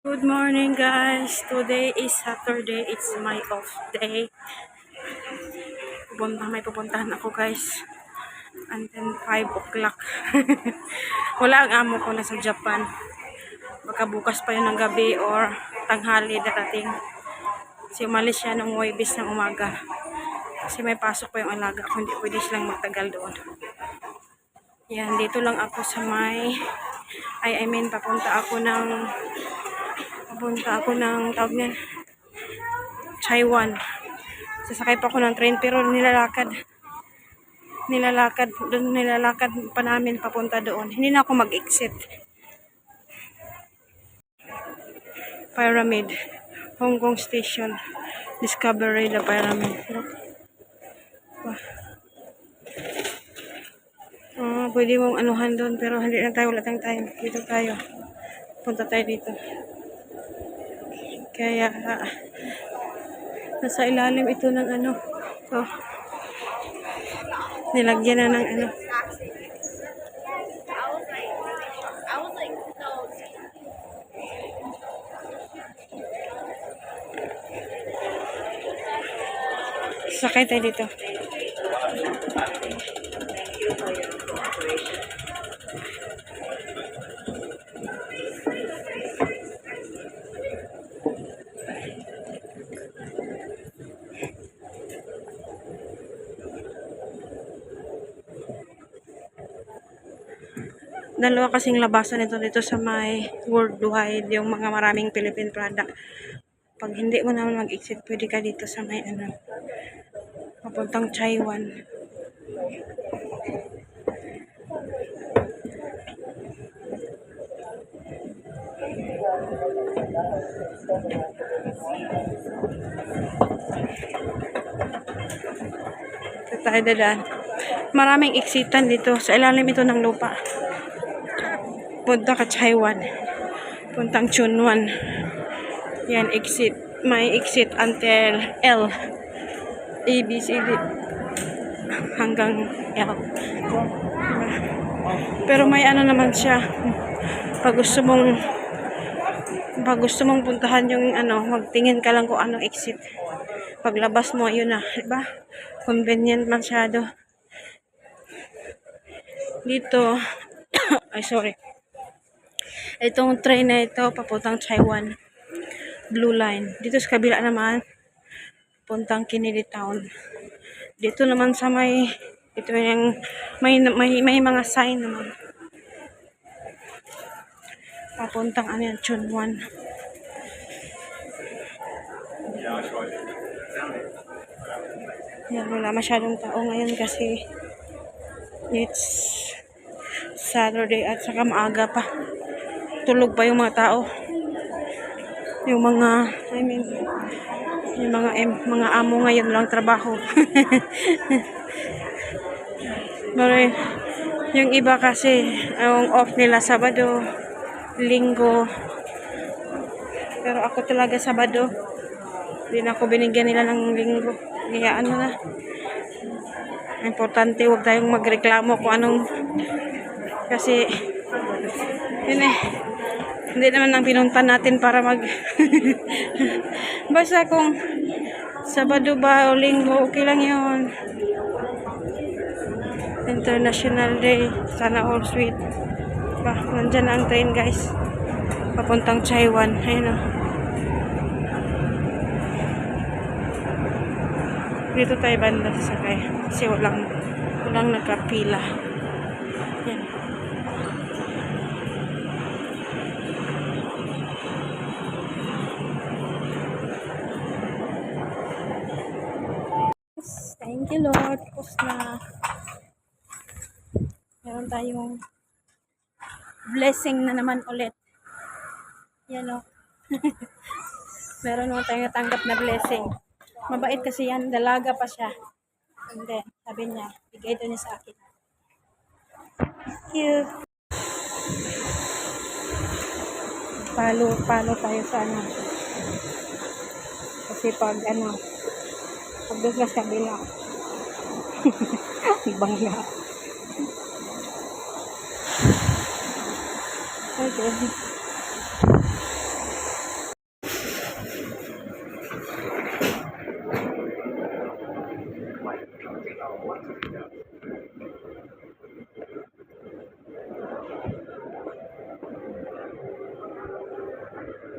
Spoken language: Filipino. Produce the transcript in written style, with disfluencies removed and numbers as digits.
Good morning guys. Today is Saturday. It's my off day. May pupuntahan ako guys. Until 5 o'clock. Wala ang amo ko, nasa Japan. Baka bukas pa yun ng gabi or tanghali darating. Kasi umalis siya ng Huwebes ng umaga. Kasi may pasok pa yung alaga ko. Hindi pwede silang magtagal doon. Yan, dito lang ako sa papunta ako ng tawag niyan, Taiwan. Sasakay pa ako ng train pero nilalakad pa namin papunta doon. Hindi na ako mag-exit. Pyramid, Hong Kong Station, Discovery the Pyramid. Pwede mong anuhan doon pero hindi na tayo, wala tayong time. Dito tayo. Punta tayo dito. Kaya nasa ilalim ito ng nilagyan na ng sakay tayo dito. Dalawa kasing labasan nito dito sa may worldwide, yung mga maraming Philippine product. Pag hindi mo naman mag-exit, pwede ka dito sa may papuntang Taiwan. Ito tayo dadaan. Maraming exitan dito. Sa ilalim ito ng lupa. Punta ka Taiwan. Puntang Chunwan. Yan, exit. May exit until L. A, B, C, D. Hanggang L. Pero may naman siya. Pag gusto mong puntahan yung magtingin ka lang kung anong exit. Paglabas mo, yun na. Diba? Convenient masyado. Dito. Ay, sorry. Itong train na ito, papuntang Taiwan. Blue Line. Dito sa kabila naman, puntang Kennedy Town. Dito naman sa ito yung, may mga sign naman. Papuntang Chunwan. Yan, wala masyadong tao ngayon kasi it's Saturday at saka maaga pa. Tulog pa yung mga tao. Yung mga amo ngayon lang trabaho. Pero yung iba kasi yung off nila Sabado, Linggo. Pero ako talaga Sabado. Hindi na ako binigyan nila ng Linggo. Kaya na. Importante huwag tayong magreklamo kung anong kasi yun hindi naman ang pinunta natin para basta kung Sabado ba o Linggo, okay lang yun. International Day. Sana all sweet. Nandyan na ang train guys. Papuntang Taiwan. Ayun Dito tayo banda sasakay. Kasi walang nagkapila. Yan. Thank you Lord. Tapos na. Meron tayong blessing na naman ulit. Yan o. Meron naman tayong natanggap na blessing. Mabait kasi yan. Dalaga pa siya. And then, sabi niya, bigay doon niya sa akin. Thank you. Palo tayo sa Kasi pag doon ka sa kabila. Bangga. Okay.